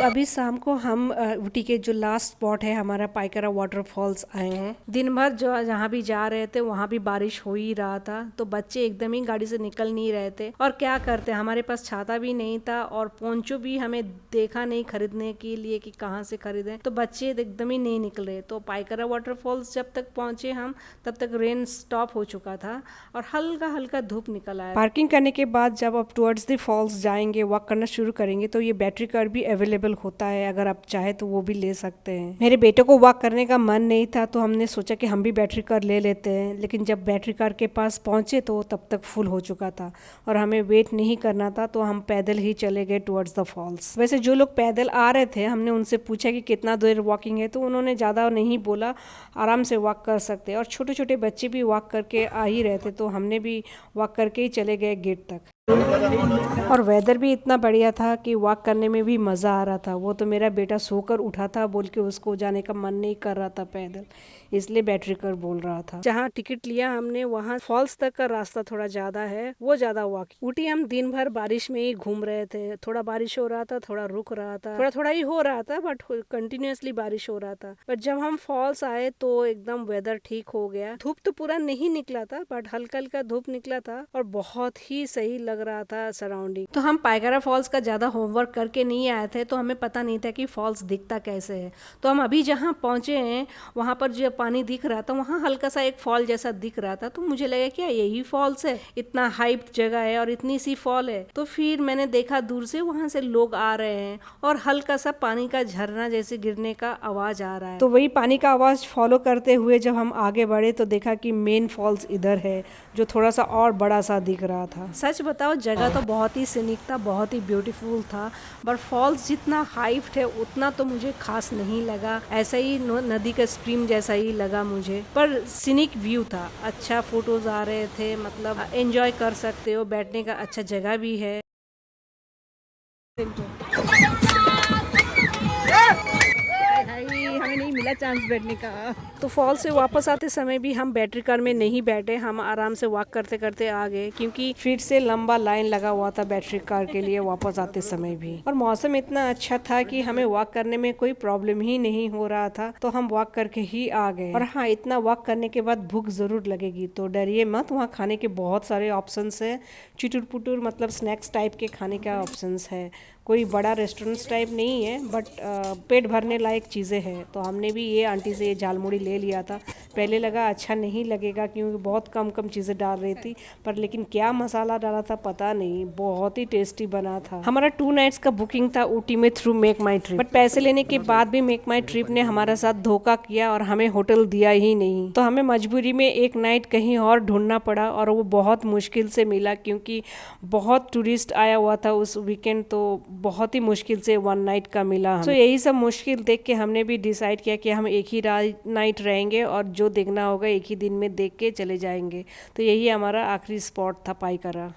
अभी शाम को हम ऊटी के जो लास्ट स्पॉट है हमारा पाइकरा वाटरफॉल्स आए हैं। दिन भर जो जहाँ भी जा रहे थे वहाँ भी बारिश हो ही रहा था, तो बच्चे एकदम ही गाड़ी से निकल नहीं रहे थे। और क्या करते, हमारे पास छाता भी नहीं था और पोंचो भी हमें देखा नहीं खरीदने के लिए कि कहाँ से खरीदें, तो बच्चे एकदम ही नहीं निकले। तो पाइकरा वाटरफॉल्स जब तक पहुंचे हम तब तक रेन स्टॉप हो चुका था और हल्का हल्का धूप निकल आया। पार्किंग करने के बाद जब आप टुवर्ड्स द फॉल्स जाएंगे, वॉक करना शुरू करेंगे, तो ये बैटरी कार भी अवेलेबल होता है, अगर आप चाहे तो वो भी ले सकते हैं। मेरे बेटे को वॉक करने का मन नहीं था तो हमने सोचा कि हम भी बैटरी कार ले लेते हैं, लेकिन जब बैटरी कार के पास पहुंचे तो तब तक फुल हो चुका था और हमें वेट नहीं करना था, तो हम पैदल ही चले गए टुवर्ड्स द फॉल्स। वैसे जो लोग पैदल आ रहे थे हमने उनसे पूछा कि कितना देर वॉकिंग है, तो उन्होंने ज़्यादा नहीं बोला, आराम से वॉक कर सकते हैं। और छोटे छोटे बच्चे भी वॉक करके आ ही रहे थे, तो हमने भी वॉक करके ही चले गए गेट तक। और वेदर भी इतना बढ़िया था कि वॉक करने में भी मज़ा आ रहा था। वो तो मेरा बेटा सोकर उठा था, बोल के उसको जाने का मन नहीं कर रहा था पैदल, इसलिए बैटरी कार बोल रहा था। जहाँ टिकट लिया हमने वहाँ फॉल्स तक का रास्ता थोड़ा ज़्यादा है, वो ज़्यादा वॉक। ऊटी हम दिन भर बारिश में ही घूम रहे थे, थोड़ा बारिश हो रहा था, थोड़ा रुक रहा था, थोड़ा थोड़ा ही हो रहा था, बट कंटिन्यूसली बारिश हो रहा था। बट जब हम फॉल्स आए तो एकदम वेदर ठीक हो गया। धूप तो पूरा नहीं निकला था, बट हल्का हल्का धूप निकला था और बहुत ही सही लग रहा था सराउंडिंग। तो हम पाइकरा फॉल्स का ज्यादा होमवर्क करके नहीं आए थे, तो हमें पता नहीं था कि फॉल्स दिखता कैसे है। तो हम अभी जहाँ पहुंचे हैं वहां पर जो पानी दिख रहा था, वहाँ हल्का सा एक फॉल जैसा दिख रहा था, तो मुझे लगा क्या यही फॉल्स है, इतना हाइप जगह है और इतनी सी फॉल है। तो फिर मैंने देखा दूर से वहां से लोग आ रहे हैं और हल्का सा पानी का झरना जैसे गिरने का आवाज आ रहा है। तो वही पानी का आवाज फॉलो करते हुए जब हम आगे बढ़े तो देखा कि मेन फॉल्स इधर है, जो थोड़ा सा और बड़ा सा दिख रहा था। सच बताओ जगह तो बहुत ही सीनिक था, बहुत ही ब्यूटीफुल था, बट फॉल्स जितना हाइट है उतना तो मुझे खास नहीं लगा। ऐसा ही नदी का स्ट्रीम जैसा ही लगा मुझे, पर सीनिक व्यू था, अच्छा फोटोज आ रहे थे, मतलब एंजॉय कर सकते हो, बैठने का अच्छा जगह भी है। हमें नहीं मिला चांस बैठने का। तो फॉल से वापस आते समय भी हम बैटरी कार में नहीं बैठे, हम आराम से वॉक करते करते आ गए, क्योंकि फिर से लंबा लाइन लगा हुआ था बैटरी कार के लिए वापस आते समय भी। और मौसम इतना अच्छा था कि हमें वॉक करने में कोई प्रॉब्लम ही नहीं हो रहा था, तो हम वॉक करके ही आ गए। और हाँ, इतना वॉक करने के बाद भूख जरूर लगेगी, तो डरिए मत, वहाँ खाने के बहुत सारे ऑप्शन है, चिटुर पुटुर मतलब स्नैक्स टाइप के खाने का ऑप्शन है। कोई बड़ा रेस्टोरेंट्स टाइप नहीं है, बट पेट भरने लायक चीज़ें हैं। तो हमने भी ये आंटी से ये झालमुड़ी ले लिया था। पहले लगा अच्छा नहीं लगेगा क्योंकि बहुत कम कम चीज़ें डाल रही थी, पर लेकिन क्या मसाला डाला था पता नहीं, बहुत ही टेस्टी बना था। हमारा 2 नाइट्स का बुकिंग था ऊटी में through make my trip, but पैसे लेने के बाद भी मेक माई ट्रिप ने हमारा साथ धोखा किया और हमें होटल दिया ही नहीं। तो हमें मजबूरी में एक नाइट कहीं और ढूंढना पड़ा और वो बहुत मुश्किल से मिला, क्योंकि बहुत टूरिस्ट आया हुआ था उस वीकेंड, तो बहुत ही मुश्किल से 1 नाइट का मिला। तो यही सब मुश्किल देख के हमने भी डिसाइड किया कि हम एक ही नाइट रहेंगे और जो देखना होगा एक ही दिन में देख के चले जाएंगे। तो यही हमारा आखिरी स्पॉट था पाइकरा।